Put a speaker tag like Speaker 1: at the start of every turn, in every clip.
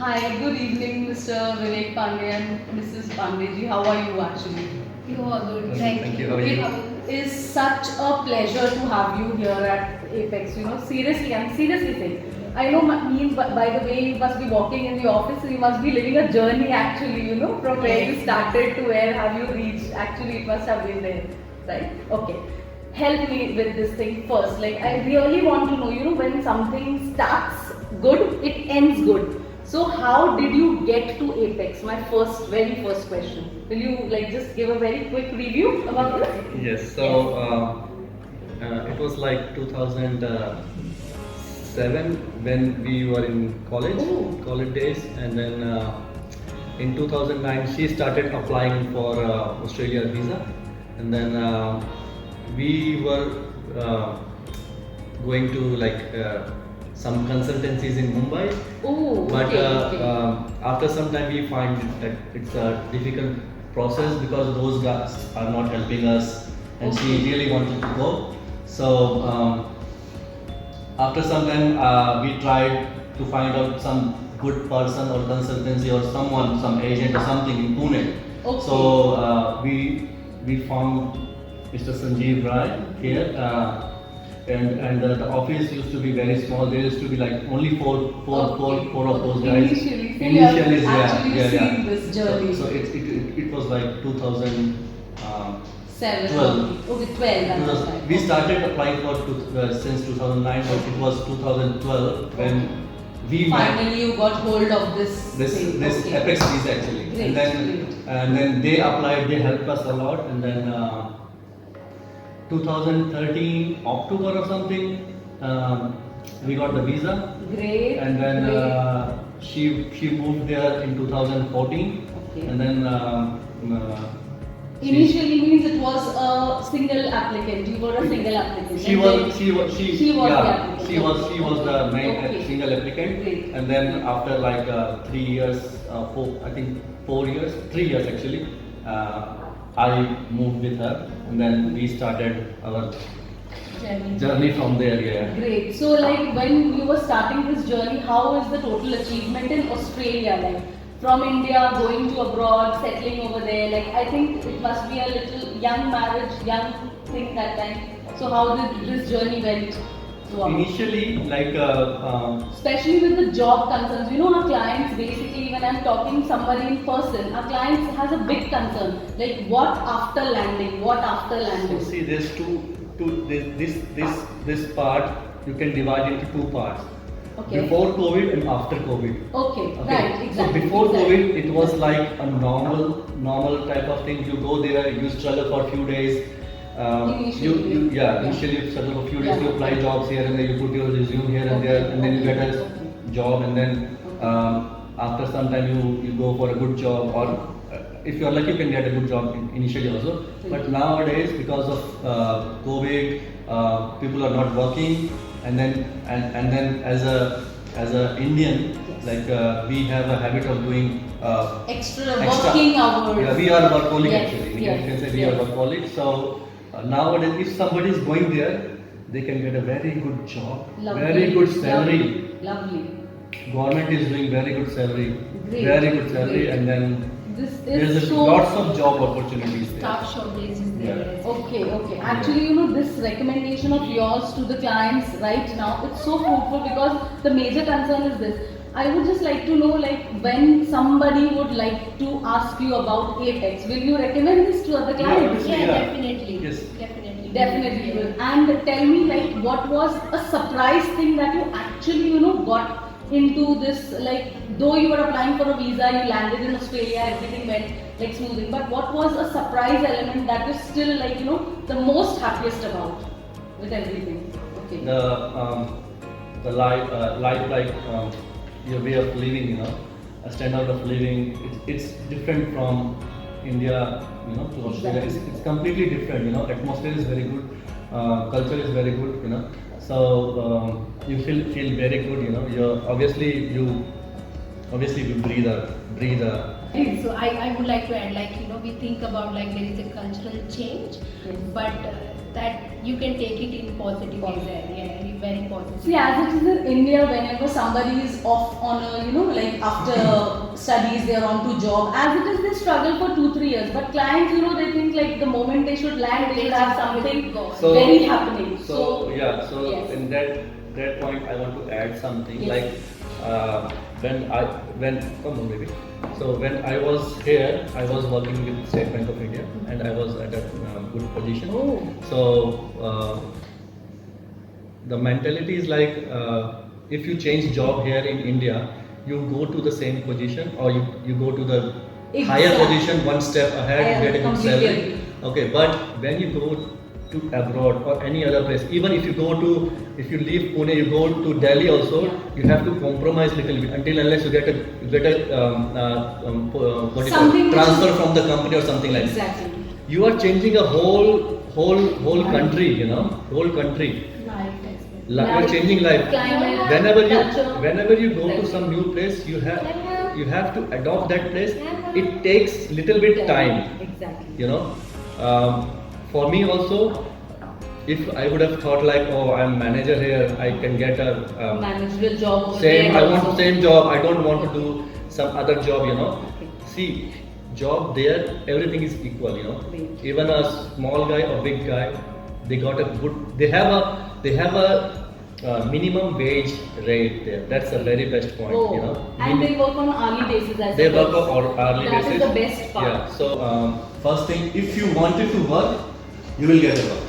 Speaker 1: Hi, good evening, Mr. Vivek Pandey and Mrs. Pandey ji. How are you actually?
Speaker 2: You are good.
Speaker 3: Thank you. How are you?
Speaker 1: It is such a pleasure to have you here at Apex. Seriously, I'm seriously saying. I know, by the way you must be walking in the office, you must be living a journey actually, from where you started to where have you reached. Actually, it must have been there, right? Okay. Help me with this thing first. Like, I really want to know, when something starts good, it ends good. So how did you get to Apex? My very first question. Will you just give a very quick review about this?
Speaker 3: Yes. So it was like 2007 when we were in college days, and then in 2009 she started applying for Australia visa, and then we were going to some consultancies in Mumbai.
Speaker 1: Oh,
Speaker 3: But
Speaker 1: okay.
Speaker 3: after some time we find that it's a difficult process because those guys are not helping us, and she really wanted to go. So after some time we tried to find out some good person or consultancy or someone, some agent or something in Pune.
Speaker 1: Okay.
Speaker 3: So we found Mr. Sanjeev Rai here. And the office used to be very small. There used to be like only four of those guys.
Speaker 1: Initially,
Speaker 3: yeah.
Speaker 1: seen this journey.
Speaker 3: So it was like 2012.
Speaker 1: 7. Okay, 12. That's right.
Speaker 3: We started applying for since 2009, but it was 2012 when we
Speaker 1: finally you got hold of this thing.
Speaker 3: this
Speaker 1: Okay.
Speaker 3: Apex visa actually.
Speaker 1: Great,
Speaker 3: And then they applied. They helped us a lot, and then. 2013 October or something, we got the visa.
Speaker 1: Great.
Speaker 3: And then she moved there in 2014.
Speaker 1: Okay.
Speaker 3: And then
Speaker 1: initially means it was a single applicant. You were a single applicant.
Speaker 3: She was the main
Speaker 1: Okay.
Speaker 3: single applicant.
Speaker 1: Great.
Speaker 3: And then after like 3 years, 4 years, 3 years actually, I moved with her, and then we started our journey from there. Yeah.
Speaker 1: Great. So when you were starting this journey, how is the total achievement in Australia? From India, going to abroad, settling over there. I think it must be a little young marriage, young thing that time. So how did this journey went?
Speaker 3: Initially,
Speaker 1: especially with the job concerns, our clients basically, when I'm talking somebody in person, our clients has a big concern. What after landing?
Speaker 3: So see, there's this part you can divide into two parts.
Speaker 1: Okay.
Speaker 3: Before COVID and after COVID.
Speaker 1: Okay. Right, exactly.
Speaker 3: So before
Speaker 1: exactly.
Speaker 3: COVID, it was like a normal type of thing. You go there, you struggle for a few days. Initially you struggle for a few days. You apply jobs here and there. You put your resume here and there, and then you get a job, and then after some time you go for a good job, or if you are lucky, you can get a good job initially also. But nowadays, because of COVID, people are not working, and then as a Indian, we have a habit of doing
Speaker 1: extra working hours.
Speaker 3: Yeah, we are workaholic actually.
Speaker 1: Yes,
Speaker 3: You can say we are workaholic. So nowadays, if somebody is going there, they can get a very good job, very good salary.
Speaker 1: Lovely.
Speaker 3: Government is doing very good salary,
Speaker 1: Great.
Speaker 3: very good salary,
Speaker 1: Great.
Speaker 3: and then
Speaker 1: There's
Speaker 3: lots of job opportunities there.
Speaker 2: Staff shortage is there.
Speaker 3: Yeah.
Speaker 1: Okay. Actually, this recommendation of yours to the clients right now, it's so fruitful because the major concern is this. I would just like to know, when somebody would like to ask you about Apex, will you recommend this to other clients?
Speaker 3: Yeah.
Speaker 2: Definitely.
Speaker 3: Yes.
Speaker 1: Definitely you will. And tell me, what was a surprise thing that you actually, got into this, though you were applying for a visa, you landed in Australia, everything went smoothly, but what was a surprise element that you're still the most happiest about with everything? Okay.
Speaker 3: The life your way of living, a standard of living, it's different from India, to Australia.
Speaker 1: Exactly.
Speaker 3: It's completely different. Atmosphere is very good, culture is very good. So you feel very good. You obviously breathe a
Speaker 2: So I would like to add, we think about there is a cultural change,
Speaker 1: Yes.
Speaker 2: but that you can take it in positive ways. Yeah, very positive.
Speaker 1: See, as it is in India, whenever somebody is off on a, like after studies, they are on to job. As it is, they struggle for 2-3 years. But clients, they think like the moment they should land, they should have something
Speaker 3: So-
Speaker 1: very happening.
Speaker 3: So
Speaker 1: yes.
Speaker 3: in that point, I want to add something.
Speaker 1: Yes.
Speaker 3: Like when come on baby. So when I was here, I was working with State Bank of India, and I was at a good position.
Speaker 1: Oh.
Speaker 3: So the mentality is like if you change job here in India, you go to the same position, or you go to the higher
Speaker 1: Exactly.
Speaker 3: position, one step ahead,
Speaker 1: I
Speaker 3: you get a good
Speaker 1: completely
Speaker 3: salary.
Speaker 1: agree.
Speaker 3: Okay, but when you go to abroad or any other place, even if you leave Pune, you go to Delhi also, you have to compromise little bit until unless you get a what do you call it,
Speaker 1: Something which
Speaker 3: transfer
Speaker 1: is-
Speaker 3: from the company or something like that.
Speaker 1: Exactly.
Speaker 3: You are changing a whole country, whole country. You are changing life.
Speaker 1: Climate, culture.
Speaker 3: Whenever you go to some new place, you have to adopt that place. It takes little bit time.
Speaker 1: Exactly.
Speaker 3: For me also, if I would have thought like, oh, I'm manager here, I can get a
Speaker 1: Managerial job over
Speaker 3: same.
Speaker 1: there
Speaker 3: I want
Speaker 1: also.
Speaker 3: same job. I don't want to do some other job.
Speaker 1: Okay.
Speaker 3: See, job there, everything is equal.
Speaker 1: Great.
Speaker 3: Even a small guy or big guy, they got a good. They have a minimum wage rate there. That's the very best point.
Speaker 1: Oh, and they work on hourly basis as
Speaker 3: They
Speaker 1: well.
Speaker 3: work on hourly basis.
Speaker 1: That is the best part.
Speaker 3: Yeah. So first thing, if you wanted to work, you will get a work.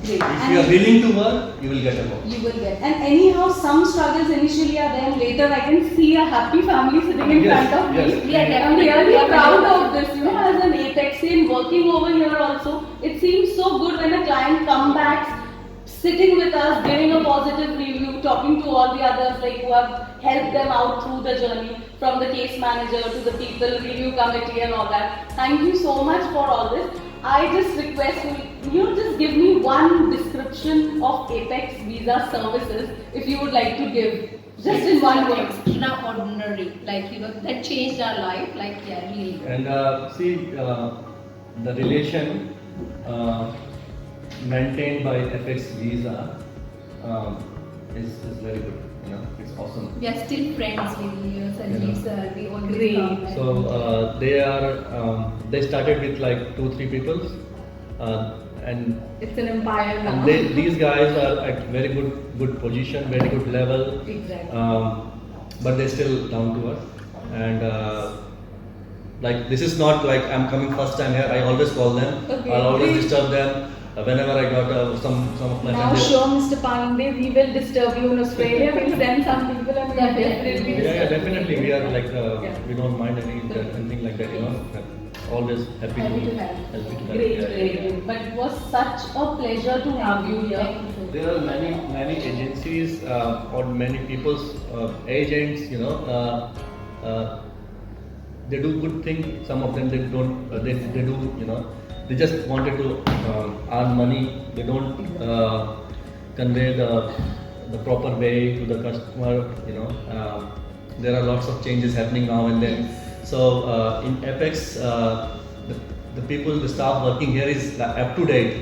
Speaker 1: Great.
Speaker 3: If you are willing to work, you will get a work.
Speaker 1: You will get. And anyhow, some struggles initially are there. Later, I can see a happy family sitting in
Speaker 3: Yes,
Speaker 1: front of
Speaker 3: yes.
Speaker 1: me.
Speaker 2: We are
Speaker 1: I'm
Speaker 2: definitely
Speaker 1: really proud
Speaker 2: proud
Speaker 1: of this. As an Apexian working over here also, it seems so good when a client comes back, sitting with us, giving a positive review, talking to all the others like who have helped them out through the journey, from the case manager to the people review committee and all that. Thank you so much for all this. I just request you just give me one description of Apex Visa services if you would like to give. Just in one word.
Speaker 2: Extraordinary, that changed our life. Really.
Speaker 3: And see, the relation maintained by FX Visa is very good. It's awesome.
Speaker 2: We are still friends with you, Sanjeev sir. We always
Speaker 1: Great.
Speaker 2: come and-
Speaker 3: So they started with like 2-3 people, and
Speaker 1: It's an empire now.
Speaker 3: these guys are at very good position, very good level.
Speaker 1: Exactly.
Speaker 3: But they're still down to earth, and like this is not like I'm coming first time here. I always call them.
Speaker 1: Okay.
Speaker 3: I'll always disturb them whenever I got some of my
Speaker 1: Now,
Speaker 3: friends.
Speaker 1: sure, Mr. Pandey, we will disturb you in Australia. We'll send some people and we'll definitely
Speaker 3: Yeah, definitely. We are like
Speaker 1: Yeah.
Speaker 3: we don't mind anything like that. Always happy
Speaker 1: Happy
Speaker 3: to
Speaker 1: to have.
Speaker 3: happy to have.
Speaker 1: Great,
Speaker 3: Yeah,
Speaker 1: great,
Speaker 3: yeah.
Speaker 1: great. But it was such a pleasure to have you here.
Speaker 3: There are many agencies or many people's agents. They do good things. Some of them they don't. They do. They just wanted to earn money. They don't convey the proper way to the customer. There are lots of changes happening now and then. So in Apex, the people, the staff working here is up to date.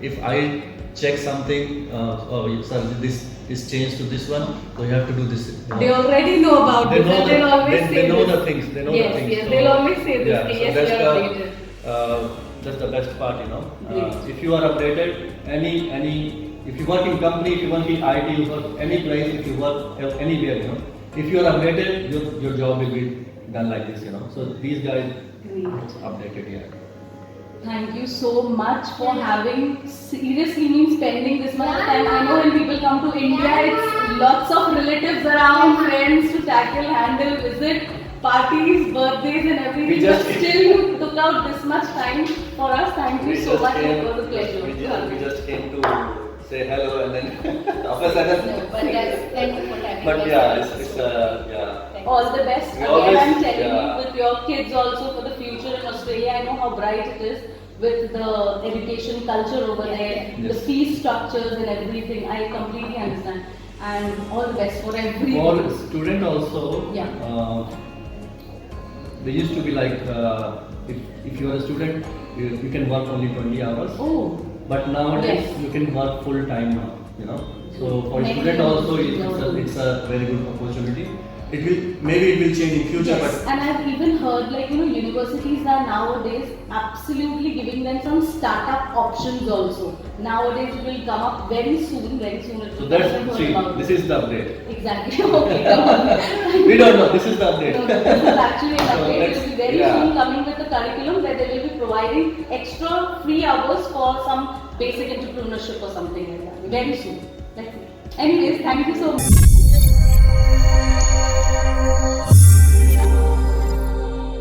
Speaker 3: If I check something, oh sir, this is changed to this one, so you have to do this.
Speaker 1: They already know about
Speaker 3: They
Speaker 1: this
Speaker 3: know
Speaker 1: and
Speaker 3: the,
Speaker 1: they'll always say
Speaker 3: they know
Speaker 1: this.
Speaker 3: the things. They know
Speaker 1: Yes,
Speaker 3: the things.
Speaker 1: yes, they'll always say this.
Speaker 3: Yeah,
Speaker 1: Yes,
Speaker 3: so that's
Speaker 1: we are updated.
Speaker 3: that's the best part,
Speaker 1: Great.
Speaker 3: If you are updated, if you work in company, if you work in IT, you work any place, if you work anywhere, if you are updated, your job will be done like this, So these guys
Speaker 1: Great.
Speaker 3: updated, yeah.
Speaker 1: Thank you so much for having seriously spending this much time. I know when people come to India, it's lots of relatives around, friends to tackle, handle, visit, parties, birthdays and everything.
Speaker 3: We just-
Speaker 1: but still you took out this much time for us. Thank you
Speaker 3: We
Speaker 1: so
Speaker 3: just
Speaker 1: much.
Speaker 3: came-
Speaker 1: It was a pleasure.
Speaker 3: We just came to say hello and then after that.
Speaker 2: No, but thank you for having
Speaker 3: But
Speaker 2: us.
Speaker 3: yeah, it's yeah.
Speaker 1: All the best.
Speaker 3: We
Speaker 1: Again,
Speaker 3: always-
Speaker 1: I'm telling you,
Speaker 3: yeah.
Speaker 1: with your kids also for the future in Australia. I know how bright it is with the education culture over there, the
Speaker 3: Yes.
Speaker 1: fee structures and everything. I completely understand. And all the best for
Speaker 3: For
Speaker 1: everything.
Speaker 3: student also,
Speaker 1: Yeah.
Speaker 3: they used to be like if you are a student, you can work only 20 hours.
Speaker 1: Oh,
Speaker 3: But nowadays
Speaker 1: Yes.
Speaker 3: you can work full time now, you know. So for
Speaker 1: Many
Speaker 3: student also
Speaker 1: people
Speaker 3: it's a very good opportunity. It will maybe it will change in future,
Speaker 1: Yes,
Speaker 3: but
Speaker 1: and I've even heard like universities are nowadays absolutely giving them some startup options also. Nowadays it will come up very soon it
Speaker 3: so
Speaker 1: will
Speaker 3: that's
Speaker 1: come up
Speaker 3: see,
Speaker 1: about
Speaker 3: this
Speaker 1: it.
Speaker 3: is the update.
Speaker 1: Exactly. Okay, come on.
Speaker 3: We don't know. This is the update.
Speaker 1: No, this is actually an
Speaker 3: So
Speaker 1: update. It
Speaker 3: let's-
Speaker 1: will be very
Speaker 3: yeah.
Speaker 1: soon coming with the curriculum where they will be providing extra free hours for some basic entrepreneurship or something like that. Very soon. That's it. Anyways, thank you so much.